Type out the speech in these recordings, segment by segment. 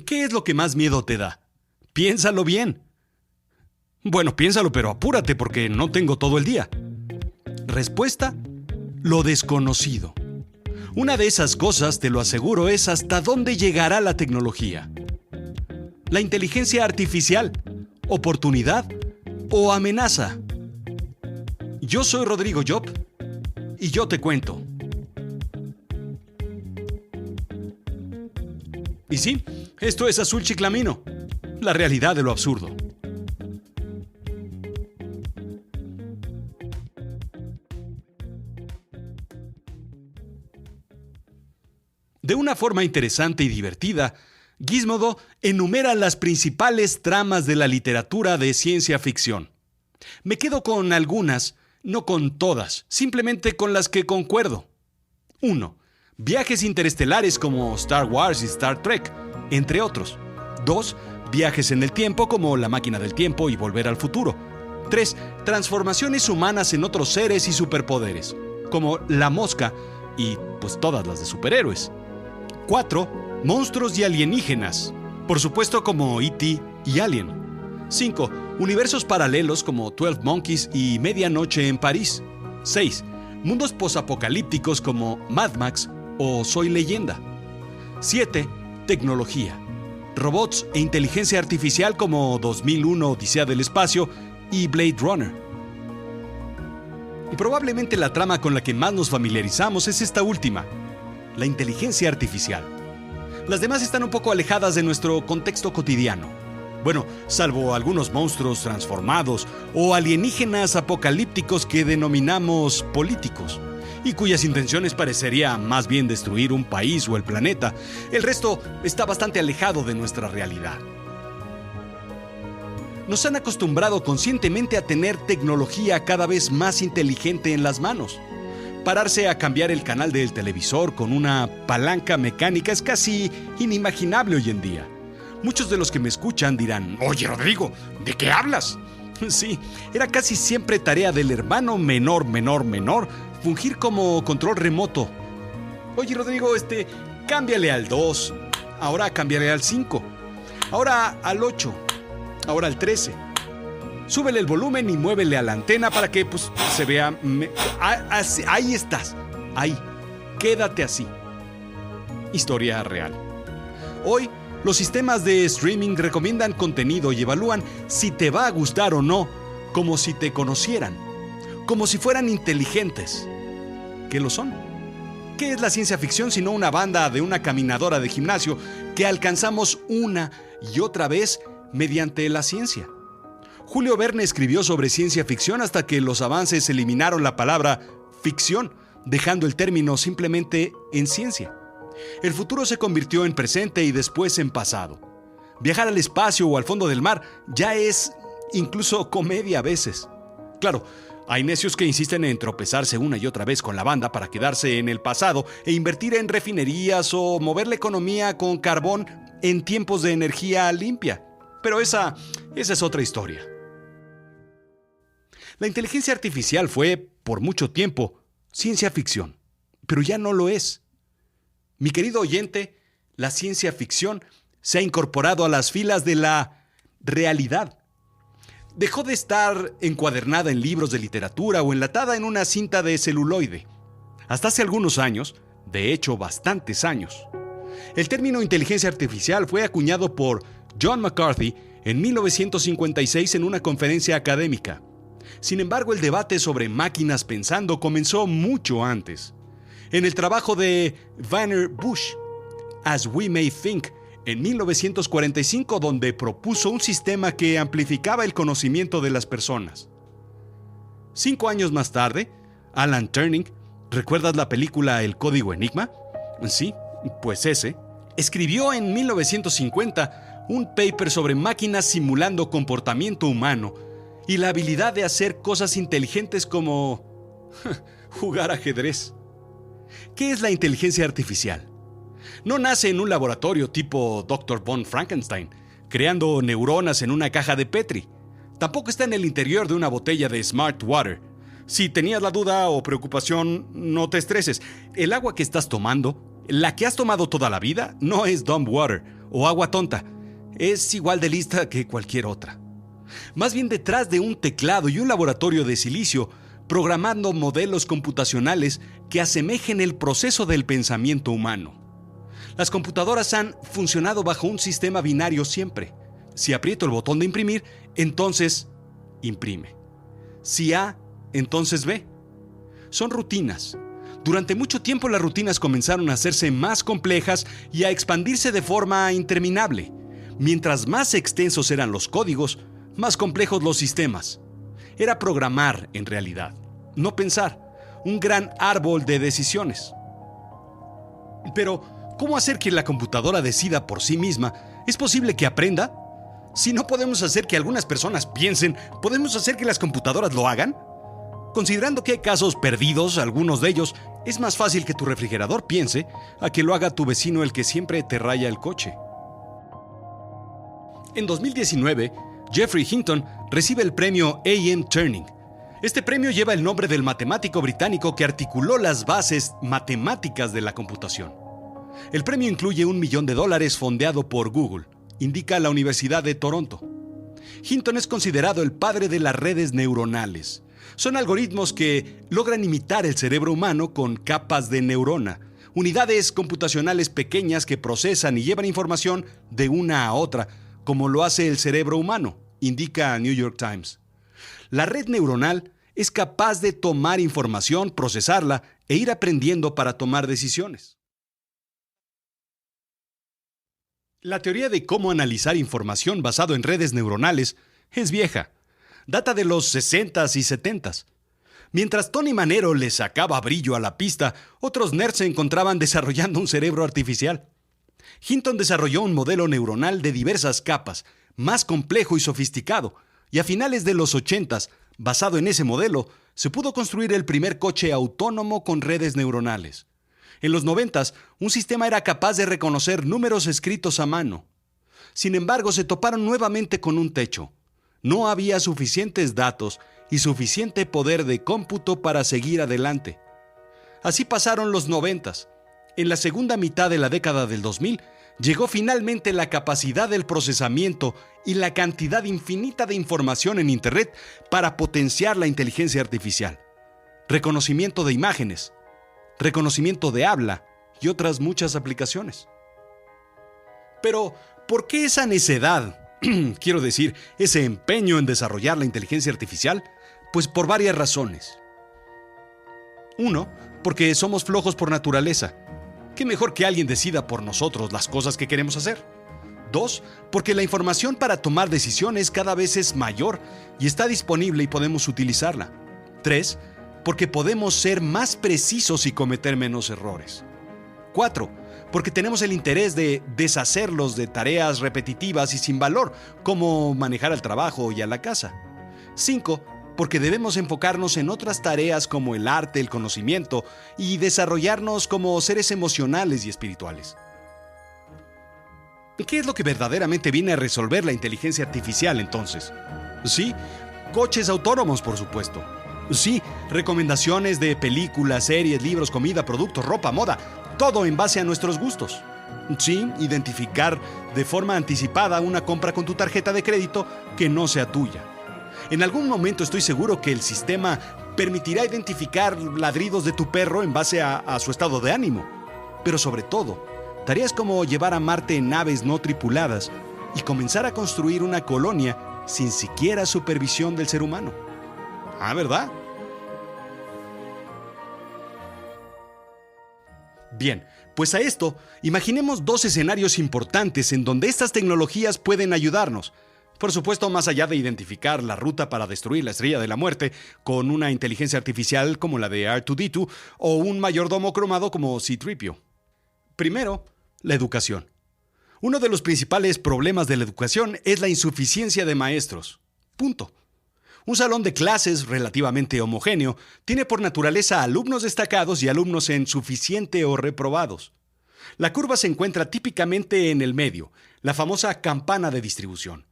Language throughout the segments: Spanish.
¿Qué es lo que más miedo te da? Piénsalo bien. Bueno, piénsalo, pero apúrate porque no tengo todo el día. Respuesta: lo desconocido. Una de esas cosas, te lo aseguro, es hasta dónde llegará la tecnología. La inteligencia artificial, oportunidad o amenaza. Yo soy Rodrigo Job y yo te cuento. Y sí, esto es Azul Chiclamino, la realidad de lo absurdo. De una forma interesante y divertida, Gizmodo enumera las principales tramas de la literatura de ciencia ficción. Me quedo con algunas, no con todas, simplemente con las que concuerdo. 1. Viajes interestelares como Star Wars y Star Trek, entre otros. 2. Viajes en el tiempo como La máquina del tiempo y Volver al futuro. 3. Transformaciones humanas en otros seres y superpoderes, como La mosca y pues todas las de superhéroes. 4. Monstruos y alienígenas, por supuesto como E.T. y Alien. 5. Universos paralelos como 12 Monkeys y Medianoche en París. 6. Mundos posapocalípticos como Mad Max o Soy Leyenda. 7. Tecnología. Robots e inteligencia artificial como 2001 Odisea del Espacio y Blade Runner. Y probablemente la trama con la que más nos familiarizamos es esta última, la inteligencia artificial. Las demás están un poco alejadas de nuestro contexto cotidiano. Bueno, salvo algunos monstruos transformados o alienígenas apocalípticos que denominamos políticos, y cuyas intenciones parecería más bien destruir un país o el planeta. El resto está bastante alejado de nuestra realidad. Nos han acostumbrado conscientemente a tener tecnología cada vez más inteligente en las manos. Pararse a cambiar el canal del televisor con una palanca mecánica es casi inimaginable hoy en día. Muchos de los que me escuchan dirán: «Oye, Rodrigo, ¿de qué hablas?». Sí, era casi siempre tarea del hermano menor, fungir como control remoto. «Oye, Rodrigo, cámbiale al 2, ahora cámbiale al 5, ahora al 8, ahora al 13. Súbele el volumen y muévele a la antena para que se vea. Ahí estás. Ahí. Quédate así». Historia real. Hoy, los sistemas de streaming recomiendan contenido y evalúan si te va a gustar o no, como si te conocieran, como si fueran inteligentes. ¿Qué lo son? ¿Qué es la ciencia ficción sino una banda de una caminadora de gimnasio que alcanzamos una y otra vez mediante la ciencia? Julio Verne escribió sobre ciencia ficción hasta que los avances eliminaron la palabra ficción, dejando el término simplemente en ciencia. El futuro se convirtió en presente y después en pasado. Viajar al espacio o al fondo del mar ya es incluso comedia a veces. Claro, hay necios que insisten en tropezarse una y otra vez con la banda para quedarse en el pasado e invertir en refinerías o mover la economía con carbón en tiempos de energía limpia. Pero esa es otra historia. La inteligencia artificial fue, por mucho tiempo, ciencia ficción, pero ya no lo es. Mi querido oyente, la ciencia ficción se ha incorporado a las filas de la realidad. Dejó de estar encuadernada en libros de literatura o enlatada en una cinta de celuloide. Hasta hace algunos años, de hecho bastantes años, el término inteligencia artificial fue acuñado por John McCarthy en 1956 en una conferencia académica. Sin embargo, el debate sobre máquinas pensando comenzó mucho antes. En el trabajo de Vannevar Bush, As We May Think, en 1945, donde propuso un sistema que amplificaba el conocimiento de las personas. 5 años más tarde, Alan Turing, ¿recuerdas la película El Código Enigma? Sí, pues ese. Escribió en 1950 un paper sobre máquinas simulando comportamiento humano y la habilidad de hacer cosas inteligentes como jugar ajedrez. ¿Qué es la inteligencia artificial? No nace en un laboratorio tipo Dr. von Frankenstein, creando neuronas en una caja de Petri. Tampoco está en el interior de una botella de Smart Water. Si tenías la duda o preocupación, no te estreses. El agua que estás tomando La que has tomado toda la vida no es dumb water o agua tonta. Es igual de lista que cualquier otra. Más bien detrás de un teclado y un laboratorio de silicio, programando modelos computacionales que asemejen el proceso del pensamiento humano. Las computadoras han funcionado bajo un sistema binario siempre. Si aprieto el botón de imprimir, entonces imprime. Si A, entonces B. Son rutinas. Durante mucho tiempo las rutinas comenzaron a hacerse más complejas y a expandirse de forma interminable. Mientras más extensos eran los códigos, más complejos los sistemas. Era programar, en realidad, no pensar. Un gran árbol de decisiones. Pero, ¿cómo hacer que la computadora decida por sí misma? ¿Es posible que aprenda? Si no podemos hacer que algunas personas piensen, ¿podemos hacer que las computadoras lo hagan? Considerando que hay casos perdidos, algunos de ellos, es más fácil que tu refrigerador piense a que lo haga tu vecino el que siempre te raya el coche. En 2019, Geoffrey Hinton recibe el premio A.M. Turing. Este premio lleva el nombre del matemático británico que articuló las bases matemáticas de la computación. El premio incluye $1 millón fondeado por Google, indica la Universidad de Toronto. Hinton es considerado el padre de las redes neuronales. Son algoritmos que logran imitar el cerebro humano con capas de neurona, unidades computacionales pequeñas que procesan y llevan información de una a otra, como lo hace el cerebro humano, indica New York Times. La red neuronal es capaz de tomar información, procesarla e ir aprendiendo para tomar decisiones. La teoría de cómo analizar información basado en redes neuronales es vieja. Data de los 60s y 70s. Mientras Tony Manero le sacaba brillo a la pista, otros nerds se encontraban desarrollando un cerebro artificial. Hinton desarrolló un modelo neuronal de diversas capas, más complejo y sofisticado, y a finales de los 80s, basado en ese modelo, se pudo construir el primer coche autónomo con redes neuronales. En los 90s, un sistema era capaz de reconocer números escritos a mano. Sin embargo, se toparon nuevamente con un techo. No había suficientes datos y suficiente poder de cómputo para seguir adelante. Así pasaron los 90s. En la segunda mitad de la década del 2000, llegó finalmente la capacidad del procesamiento y la cantidad infinita de información en Internet para potenciar la inteligencia artificial. Reconocimiento de imágenes, reconocimiento de habla y otras muchas aplicaciones. Pero, ¿por qué esa necedad? Quiero decir, ese empeño en desarrollar la inteligencia artificial. Pues por varias razones. 1, porque somos flojos por naturaleza. ¿Qué mejor que alguien decida por nosotros las cosas que queremos hacer? 2, porque la información para tomar decisiones cada vez es mayor y está disponible y podemos utilizarla. 3, porque podemos ser más precisos y cometer menos errores. 4, porque tenemos el interés de deshacerlos de tareas repetitivas y sin valor, como manejar al trabajo y a la casa. 5, porque debemos enfocarnos en otras tareas como el arte, el conocimiento y desarrollarnos como seres emocionales y espirituales. ¿Qué es lo que verdaderamente viene a resolver la inteligencia artificial entonces? Sí, coches autónomos, por supuesto. Sí, recomendaciones de películas, series, libros, comida, productos, ropa, moda, todo en base a nuestros gustos. Sí, identificar de forma anticipada una compra con tu tarjeta de crédito que no sea tuya. En algún momento estoy seguro que el sistema permitirá identificar ladridos de tu perro en base a su estado de ánimo. Pero sobre todo, tareas como llevar a Marte en naves no tripuladas y comenzar a construir una colonia sin siquiera supervisión del ser humano. Ah, ¿verdad? Bien, pues a esto, imaginemos 2 escenarios importantes en donde estas tecnologías pueden ayudarnos. Por supuesto, más allá de identificar la ruta para destruir la Estrella de la Muerte con una inteligencia artificial como la de R2-D2 o un mayordomo cromado como C-3PO. Primero, la educación. Uno de los principales problemas de la educación es la insuficiencia de maestros. Punto. Un salón de clases relativamente homogéneo tiene por naturaleza alumnos destacados y alumnos en suficiente o reprobados. La curva se encuentra típicamente en el medio, la famosa campana de distribución.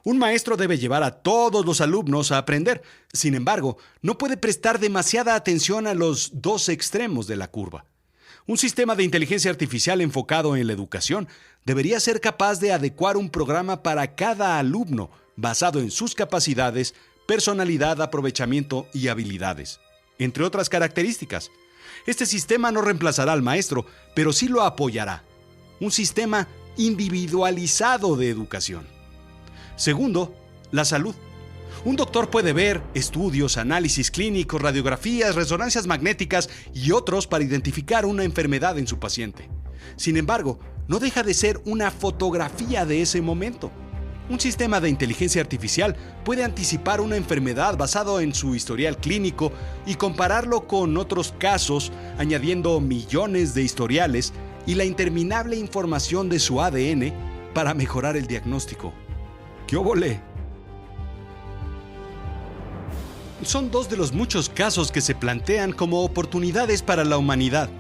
Un maestro debe llevar a todos los alumnos a aprender. Sin embargo, no puede prestar demasiada atención a los 2 extremos de la curva. Un sistema de inteligencia artificial enfocado en la educación debería ser capaz de adecuar un programa para cada alumno basado en sus capacidades, personalidad, aprovechamiento y habilidades, entre otras características. Este sistema no reemplazará al maestro, pero sí lo apoyará. Un sistema individualizado de educación. Segundo, la salud. Un doctor puede ver estudios, análisis clínicos, radiografías, resonancias magnéticas y otros para identificar una enfermedad en su paciente. Sin embargo, no deja de ser una fotografía de ese momento. Un sistema de inteligencia artificial puede anticipar una enfermedad basado en su historial clínico y compararlo con otros casos, añadiendo millones de historiales y la interminable información de su ADN para mejorar el diagnóstico. ¡Qué óvole! Son dos de los muchos casos que se plantean como oportunidades para la humanidad,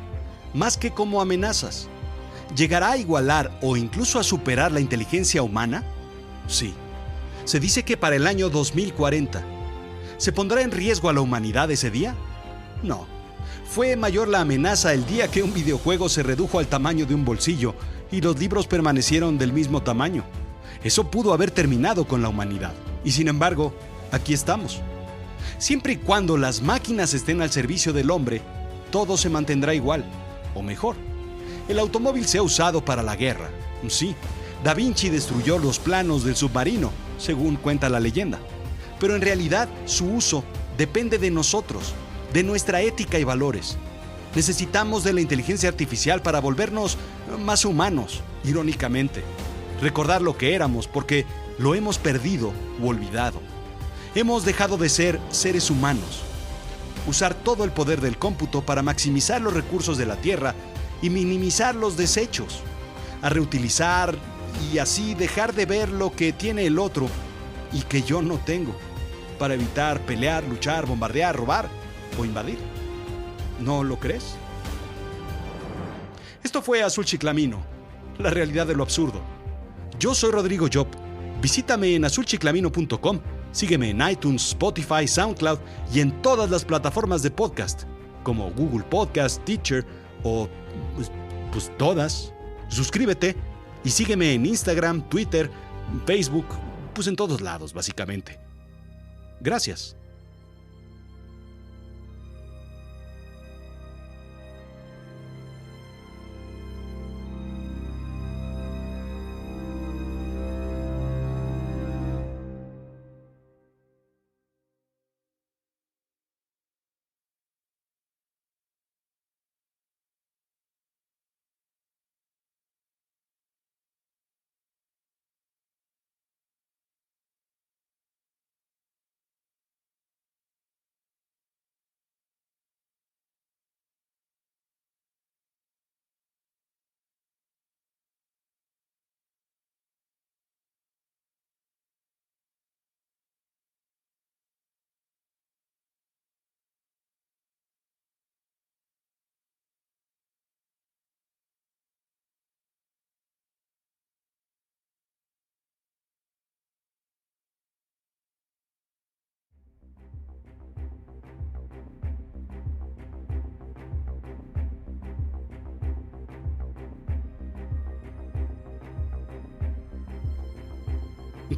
más que como amenazas. ¿Llegará a igualar o incluso a superar la inteligencia humana? Sí. Se dice que para el año 2040. ¿Se pondrá en riesgo a la humanidad ese día? No. Fue mayor la amenaza el día que un videojuego se redujo al tamaño de un bolsillo y los libros permanecieron del mismo tamaño. Eso pudo haber terminado con la humanidad. Y sin embargo, aquí estamos. Siempre y cuando las máquinas estén al servicio del hombre, todo se mantendrá igual, o mejor. El automóvil se ha usado para la guerra. Sí, Da Vinci destruyó los planos del submarino, según cuenta la leyenda. Pero en realidad, su uso depende de nosotros, de nuestra ética y valores. Necesitamos de la inteligencia artificial para volvernos más humanos, irónicamente. Recordar lo que éramos porque lo hemos perdido u olvidado. Hemos dejado de ser seres humanos. Usar todo el poder del cómputo para maximizar los recursos de la Tierra y minimizar los desechos. A reutilizar y así dejar de ver lo que tiene el otro y que yo no tengo, para evitar pelear, luchar, bombardear, robar o invadir. ¿No lo crees? Esto fue Azul Chiclamino, la realidad de lo absurdo. Yo soy Rodrigo Job. Visítame en azulchiclamino.com. Sígueme en iTunes, Spotify, SoundCloud y en todas las plataformas de podcast, como Google Podcast, Teacher o pues todas. Suscríbete y sígueme en Instagram, Twitter, Facebook, pues en todos lados, básicamente. Gracias.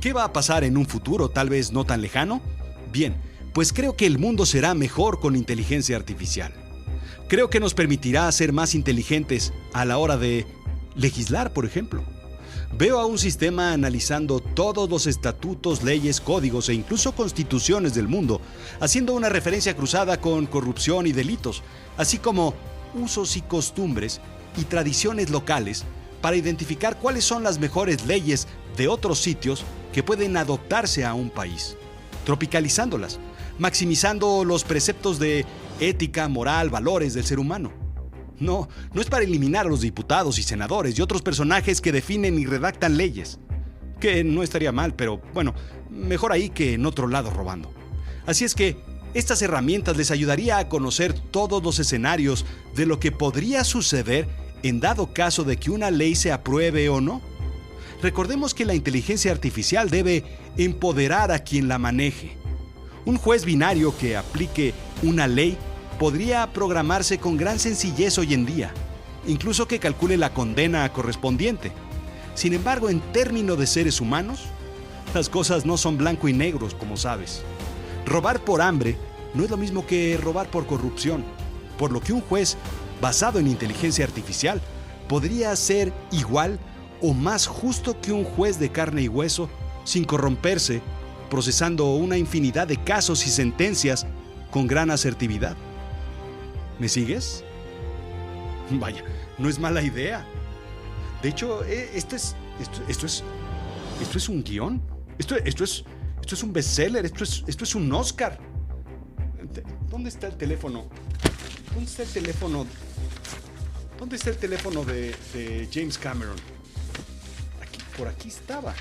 ¿Qué va a pasar en un futuro tal vez no tan lejano? Bien, pues creo que el mundo será mejor con inteligencia artificial. Creo que nos permitirá ser más inteligentes a la hora de legislar, por ejemplo. Veo a un sistema analizando todos los estatutos, leyes, códigos e incluso constituciones del mundo, haciendo una referencia cruzada con corrupción y delitos, así como usos y costumbres y tradiciones locales para identificar cuáles son las mejores leyes de otros sitios que pueden adoptarse a un país, tropicalizándolas, maximizando los preceptos de ética, moral, valores del ser humano. No es para eliminar a los diputados y senadores y otros personajes que definen y redactan leyes, que no estaría mal, pero bueno, mejor ahí que en otro lado robando. Así es que estas herramientas les ayudaría a conocer todos los escenarios de lo que podría suceder en dado caso de que una ley se apruebe o no. Recordemos que la inteligencia artificial debe empoderar a quien la maneje. Un juez binario que aplique una ley podría programarse con gran sencillez hoy en día, incluso que calcule la condena correspondiente. Sin embargo, en términos de seres humanos, las cosas no son blanco y negro, como sabes. Robar por hambre no es lo mismo que robar por corrupción, por lo que un juez basado en inteligencia artificial podría ser igual o más justo que un juez de carne y hueso, sin corromperse, procesando una infinidad de casos y sentencias con gran asertividad. ¿Me sigues? Vaya, no es mala idea. De hecho, esto es un guión. Esto es un bestseller. Esto es un Oscar. ¿Dónde está el teléfono? ¿Dónde está el teléfono? ¿Dónde está el teléfono de James Cameron? Por aquí estaba.